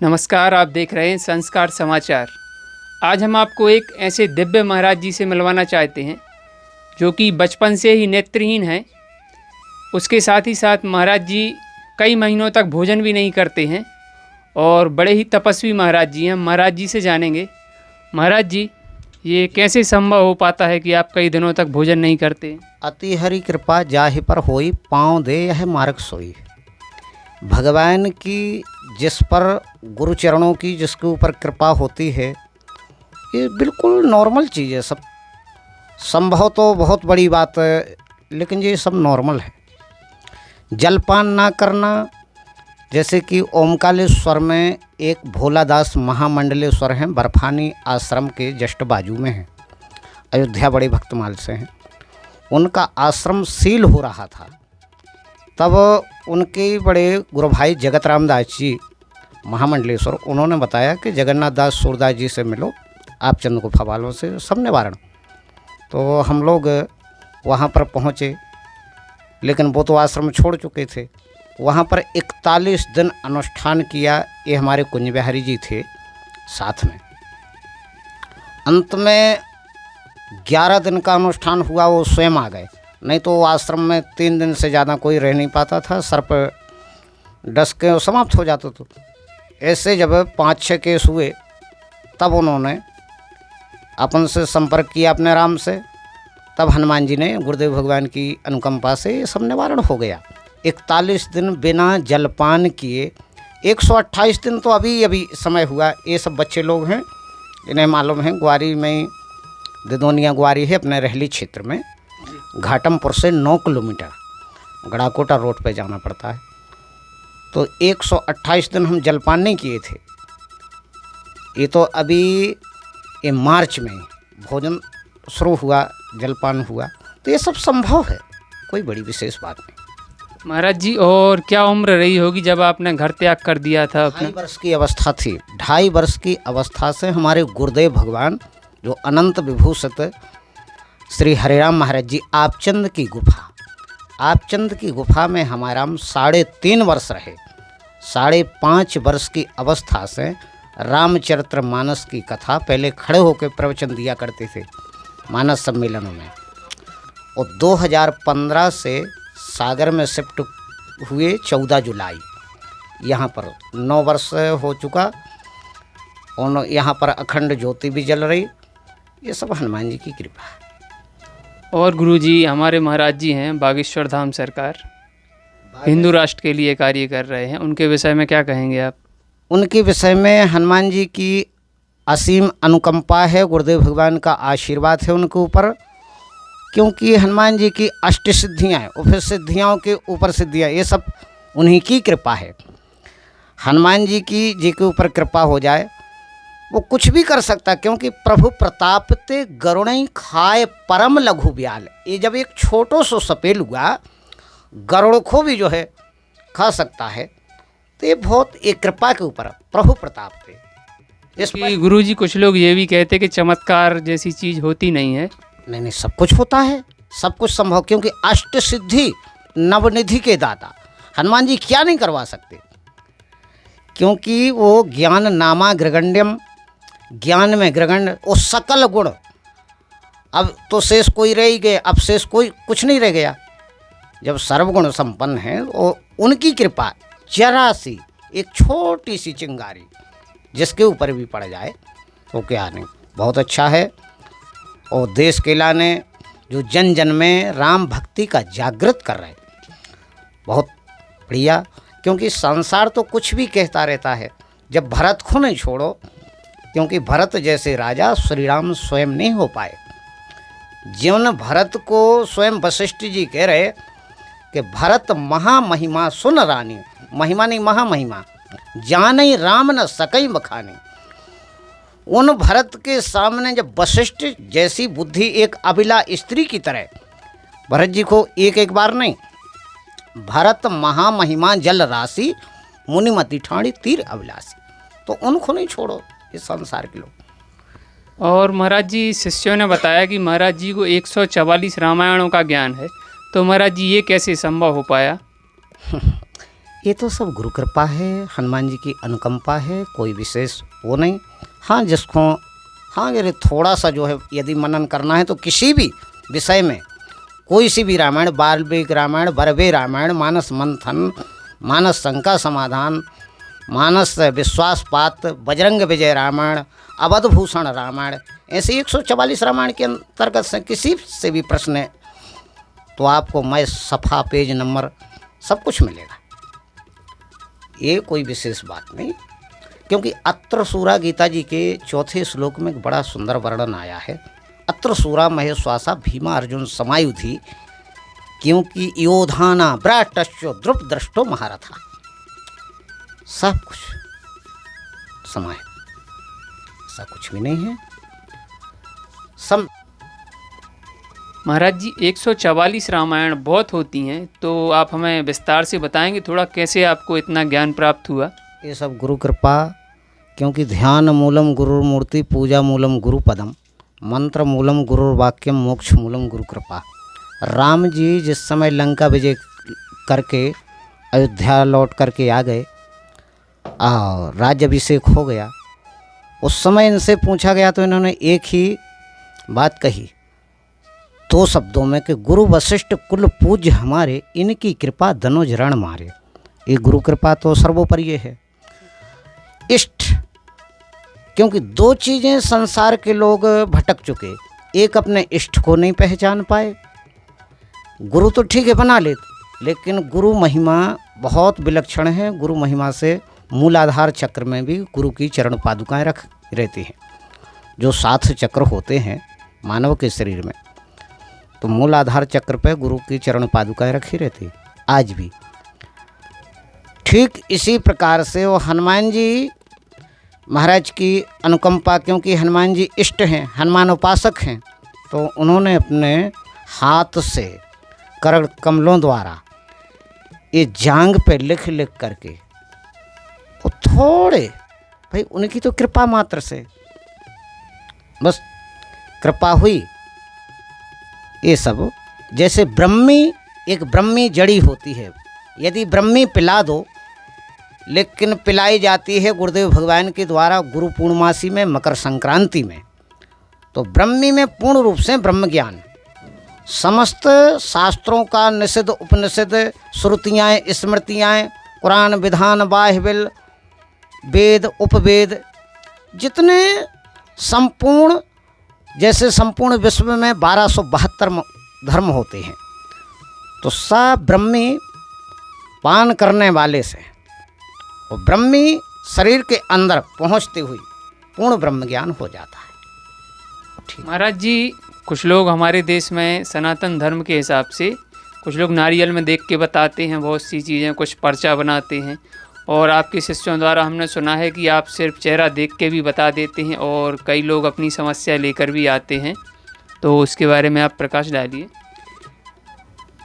नमस्कार, आप देख रहे हैं संस्कार समाचार। आज हम आपको एक ऐसे दिव्य महाराज जी से मिलवाना चाहते हैं जो कि बचपन से ही नेत्रहीन हैं। उसके साथ ही साथ महाराज जी कई महीनों तक भोजन भी नहीं करते हैं और बड़े ही तपस्वी महाराज जी हैं। महाराज जी से जानेंगे, महाराज जी ये कैसे संभव हो पाता है कि आप कई दिनों तक भोजन नहीं करते? अति हरि कृपा जाहि पर होई, पाँव दे यह मार्ग सोई। भगवान की जिस पर गुरु चरणों की जिसके ऊपर कृपा होती है, ये बिल्कुल नॉर्मल चीज़ है। सब संभव तो बहुत बड़ी बात है, लेकिन ये सब नॉर्मल है। जलपान ना करना, जैसे कि ओमकालेश्वर में एक भोलादास महामंडलेश्वर हैं, बर्फानी आश्रम के जस्ट बाजू में हैं, अयोध्या बड़े भक्तमाल से हैं। उनका आश्रम सील हो रहा था, तब उनके बड़े गुरु भाई जगत रामदास जी महामंडलेश्वर, उन्होंने बताया कि जगन्नाथ दास सूरदास जी से मिलो, आप चंद गुफा वालों से सब निवारण। तो हम लोग वहाँ पर पहुँचे, लेकिन वो तो आश्रम छोड़ चुके थे। वहाँ पर 41 दिन अनुष्ठान किया। ये हमारे कुंज बिहारी जी थे साथ में। अंत में 11 दिन का अनुष्ठान हुआ, वो स्वयं आ गए। नहीं तो आश्रम में 3 दिन से ज़्यादा कोई रह नहीं पाता था, सर पर डस के समाप्त हो जाता था। ऐसे जब 5-6 केस हुए, तब उन्होंने अपन से संपर्क किया अपने राम से। तब हनुमान जी ने गुरुदेव भगवान की अनुकंपा से ये सब निवारण हो गया। 41 दिन बिना जलपान किए, 128 दिन तो अभी समय हुआ। ये सब बच्चे लोग हैं, इन्हें मालूम है। ग्वारी में दिदोनिया ग्वारी है, अपने रहली क्षेत्र में। घाटमपुर से 9 किलोमीटर गड़ाकोटा रोड पे जाना पड़ता है। तो 128 दिन हम जलपान नहीं किए थे। ये तो अभी ये मार्च में भोजन शुरू हुआ, जलपान हुआ। तो ये सब संभव है, कोई बड़ी विशेष बात नहीं। महाराज जी, और क्या उम्र रही होगी जब आपने घर त्याग कर दिया था? 2.5 वर्ष की अवस्था थी। 2.5 वर्ष की अवस्था से हमारे गुरुदेव भगवान जो अनंत विभूषित श्री हरिराम महाराज जी आपचंद की गुफा में हमारा 3.5 वर्ष रहे। 5.5 वर्ष की अवस्था से रामचरितमानस की कथा पहले खड़े होकर प्रवचन दिया करते थे मानस सम्मेलनों में। और 2015 से सागर में शिफ्ट हुए 14 जुलाई। यहाँ पर 9 वर्ष हो चुका और यहाँ पर अखंड ज्योति भी जल रही। ये सब हनुमान जी की कृपा है। और गुरुजी, हमारे महाराज जी हैं बागेश्वर धाम सरकार, हिंदू राष्ट्र के लिए कार्य कर रहे हैं, उनके विषय में क्या कहेंगे आप? उनके विषय में हनुमान जी की असीम अनुकंपा है, गुरुदेव भगवान का आशीर्वाद है उनके ऊपर। क्योंकि हनुमान जी की अष्ट सिद्धियाँ हैं, और फिर सिद्धियों के ऊपर सिद्धियाँ, ये सब उन्हीं की कृपा है। हनुमान जी के ऊपर कृपा हो जाए, वो कुछ भी कर सकता। क्योंकि प्रभु प्रताप ते गरुणई खाए परम लघु ब्याल। ये जब एक छोटो सो सपेल हुआ, गरुड़ को भी जो है खा सकता है। तो ये बहुत एक कृपा के ऊपर प्रभु प्रताप थे। इस गुरु जी, कुछ लोग ये भी कहते कि चमत्कार जैसी चीज़ होती नहीं है। नहीं, सब कुछ होता है, सब कुछ संभव। क्योंकि अष्ट सिद्धि नवनिधि के दाता हनुमान जी क्या नहीं करवा सकते। क्योंकि वो ज्ञान नामा ग्रगण्यम, ज्ञान में ग्रगण्य और सकल गुण। अब तो शेष कोई रह ही गए, अब शेष कोई कुछ नहीं रह गया। जब सर्वगुण संपन्न है और उनकी कृपा, जरा सी एक छोटी सी चिंगारी जिसके ऊपर भी पड़ जाए तो क्या नहीं, बहुत अच्छा है। और देश के लाने जो जन जन में राम भक्ति का जागृत कर रहे, बहुत बढ़िया। क्योंकि संसार तो कुछ भी कहता रहता है, जब भरत को नहीं छोड़ो। क्योंकि भरत जैसे राजा श्री राम स्वयं नहीं हो पाए। जीवन भरत को स्वयं वशिष्ठ जी कह रहे कि भरत महामहिमा सुन रानी, महिमा नहीं महामहिमा, जानई राम न सकई बखानी। उन भरत के सामने जब वशिष्ठ जैसी बुद्धि एक अभिला स्त्री की तरह, भरत जी को एक बार नहीं, भरत महामहिमा जल राशि, मुनिमति ठाणी तीर अभिलाषी। तो उनको नहीं छोड़ो, इस संसार के लोग। और महाराज जी, शिष्यों ने बताया कि महाराज जी को 144 रामायणों का ज्ञान है। तो महाराज जी, ये कैसे संभव हो पाया? ये तो सब गुरु कृपा है, हनुमान जी की अनुकंपा है, कोई विशेष वो नहीं। हाँ जिसको हाँ यदि थोड़ा सा जो है यदि मनन करना है तो किसी भी विषय में, कोई सी भी रामायण, वाल्मीकि रामायण, बरवे रामायण, मानस मंथन, मानस शंका समाधान, मानस विश्वासपात, बजरंग विजय रामायण, अवधभूषण रामायण, ऐसे 144 रामायण के अंतर्गत से किसी से भी प्रश्न है तो आपको मैं सफ़ा पेज नंबर सब कुछ मिलेगा। ये कोई विशेष बात नहीं, क्योंकि अत्र सूरा गीता जी के 4 श्लोक में एक बड़ा सुंदर वर्णन आया है। अत्र सूरा महेश्वासा भीमा अर्जुन समायुधि, क्योंकि योधाना ब्राटश्चो ध्रुव दृष्टो महारथा। सब कुछ समाहित, ऐसा कुछ भी नहीं है। सम महाराज जी 144 रामायण बहुत होती हैं, तो आप हमें विस्तार से बताएंगे थोड़ा कैसे आपको इतना ज्ञान प्राप्त हुआ? ये सब गुरु कृपा, क्योंकि ध्यान मूलम गुरुर्मूर्ति, पूजा मूलम गुरु पदम, मंत्र मूलम गुरुर्वाक्यम, मोक्ष मूलम गुरु कृपा। राम जी जिस समय लंका विजय करके अयोध्या लौट करके आ गए और राज्याभिषेक हो गया, उस समय इनसे पूछा गया तो इन्होंने एक ही बात कही 2 शब्दों में कि गुरु वशिष्ठ कुल पूज्य हमारे, इनकी कृपा धनुज रण मारे। ये गुरु कृपा तो सर्वोपरि है। इष्ट, क्योंकि 2 चीज़ें संसार के लोग भटक चुके, एक अपने इष्ट को नहीं पहचान पाए। गुरु तो ठीक है बना ले, लेकिन गुरु महिमा बहुत विलक्षण है। गुरु महिमा से मूलाधार चक्र में भी गुरु की चरण पादुकाएं रख रहती हैं। जो 7 चक्र होते हैं मानव के शरीर में, तो मूलाधार चक्र पे गुरु की चरण पादुकाएं रखी रहती आज भी। ठीक इसी प्रकार से वो हनुमान जी महाराज की अनुकंपा, क्योंकि हनुमान जी इष्ट हैं, हनुमान उपासक हैं, तो उन्होंने अपने हाथ से कर कमलों द्वारा ये जांग पे लिख लिख करके, वो थोड़े भाई उनकी तो कृपा मात्र से बस कृपा हुई। ये सब जैसे ब्रह्मी, एक ब्रह्मी जड़ी होती है, यदि ब्रह्मी पिला दो, लेकिन पिलाई जाती है गुरुदेव भगवान के द्वारा गुरु पूर्णमासी में, मकर संक्रांति में, तो ब्रह्मी में पूर्ण रूप से ब्रह्म ज्ञान, समस्त शास्त्रों का निषिद्ध उपनिषद, श्रुतियाँ, स्मृतियाँ, कुरान, विधान, बाह्यविल, वेद, उपवेद, जितने संपूर्ण, जैसे संपूर्ण विश्व में 1272 धर्म होते हैं, तो सब ब्रह्मी पान करने वाले से और ब्रह्मी शरीर के अंदर पहुंचते हुए पूर्ण ब्रह्म ज्ञान हो जाता है। महाराज जी कुछ लोग हमारे देश में सनातन धर्म के हिसाब से, कुछ लोग नारियल में देख के बताते हैं बहुत सी चीज़ें, कुछ पर्चा बनाते हैं, और आपके शिष्यों द्वारा हमने सुना है कि आप सिर्फ चेहरा देख के भी बता देते हैं, और कई लोग अपनी समस्या लेकर भी आते हैं, तो उसके बारे में आप प्रकाश डालिए।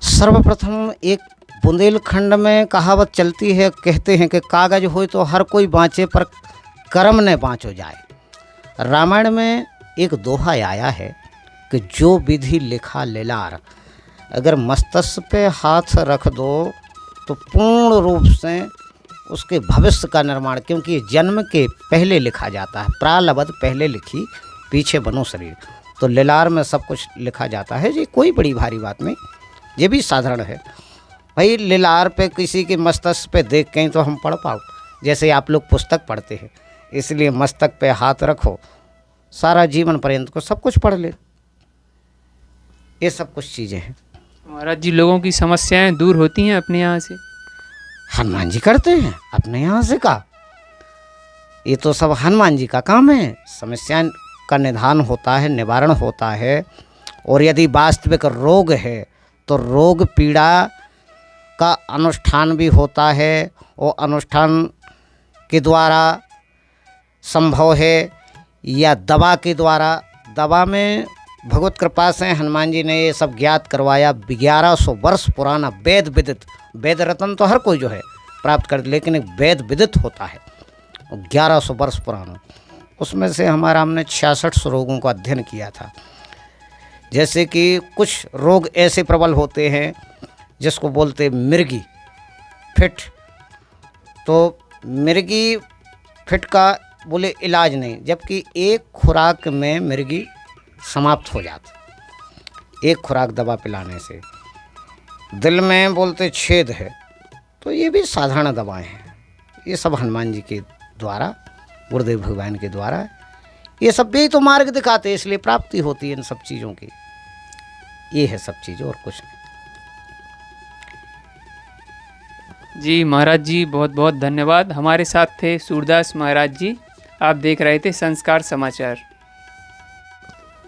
सर्वप्रथम एक बुंदेलखंड में कहावत चलती है, कहते हैं कि कागज हो तो हर कोई बाँचे पर कर्म न बाँचो जाए। रामायण में एक दोहा आया है कि जो विधि लिखा लेलार, अगर मस्तक पे हाथ रख दो तो पूर्ण रूप से उसके भविष्य का निर्माण, क्योंकि जन्म के पहले लिखा जाता है, प्रालब्ध पहले लिखी पीछे बनो शरीर, तो लेलार में सब कुछ लिखा जाता है। ये कोई बड़ी भारी बात नहीं, ये भी साधारण है। भाई लेलार पे किसी के मस्तक पे देख के तो हम पढ़ पाओ, जैसे आप लोग पुस्तक पढ़ते हैं, इसलिए मस्तक पे हाथ रखो, सारा जीवन पर्यंत को सब कुछ पढ़ ले। ये सब कुछ चीज़ें हैं। महाराज जी लोगों की समस्याएं दूर होती हैं अपने यहाँ से? हनुमान जी करते हैं, अपने यहाँ से का, ये तो सब हनुमान जी का काम है। समस्या का निदान होता है, निवारण होता है, और यदि वास्तविक रोग है तो रोग पीड़ा का अनुष्ठान भी होता है, वो अनुष्ठान के द्वारा संभव है या दवा के द्वारा। दवा में भगवत कृपा से हनुमान जी ने ये सब ज्ञात करवाया। 1100 वर्ष पुराना वेद विदित, वेद रत्न तो हर कोई जो है प्राप्त कर, लेकिन एक वेद विदित होता है 1100 वर्ष पुराना, उसमें से हमने 66 रोगों का अध्ययन किया था। जैसे कि कुछ रोग ऐसे प्रबल होते हैं जिसको बोलते मृगी फिट, तो मिर्गी फिट का बोले इलाज नहीं, जबकि एक खुराक में मिर्गी समाप्त हो जाती, एक खुराक दवा पिलाने से। दिल में बोलते छेद है, तो ये भी साधारण दवाएं हैं। ये सब हनुमान जी के द्वारा, गुरुदेव भगवान के द्वारा, ये सब भी तो मार्ग दिखाते हैं, इसलिए प्राप्ति होती है इन सब चीज़ों की। ये है सब चीज़ और कुछ नहीं। जी महाराज जी, बहुत बहुत धन्यवाद। हमारे साथ थे सूरदास महाराज जी। आप देख रहे थे संस्कार समाचार।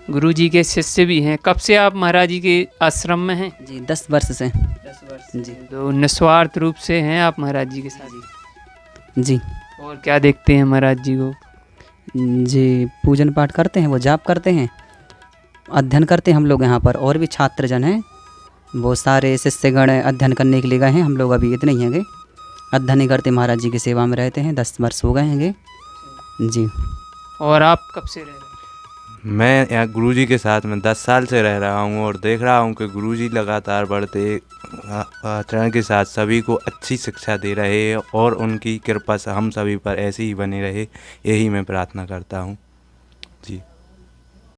गुरु जी के शिष्य भी हैं। कब से आप महाराज जी के आश्रम में हैं? जी 10 वर्ष से। 10 वर्ष जी। तो निस्वार्थ रूप से हैं आप महाराज जी के साथ? जी और क्या देखते हैं महाराज जी को? जी, पूजन पाठ करते हैं, वो जाप करते हैं, अध्ययन करते हैं। हम लोग यहाँ पर और भी छात्रजन हैं, वो सारे शिष्यगण अध्ययन करने के लिए गए हैं। हम लोग अभी इतने ही हैंगे, अध्ययन ही करते, महाराज जी की सेवा में रहते हैं। 10 वर्ष हो गए हैंगे जी। और आप कब से रह रहे हैं? मैं यहाँ गुरुजी के साथ में 10 साल से रह रहा हूँ और देख रहा हूँ कि गुरुजी लगातार बढ़ते आचरण के साथ सभी को अच्छी शिक्षा दे रहे हैं और उनकी कृपा से हम सभी पर ऐसे ही बने रहे, यही मैं प्रार्थना करता हूँ जी।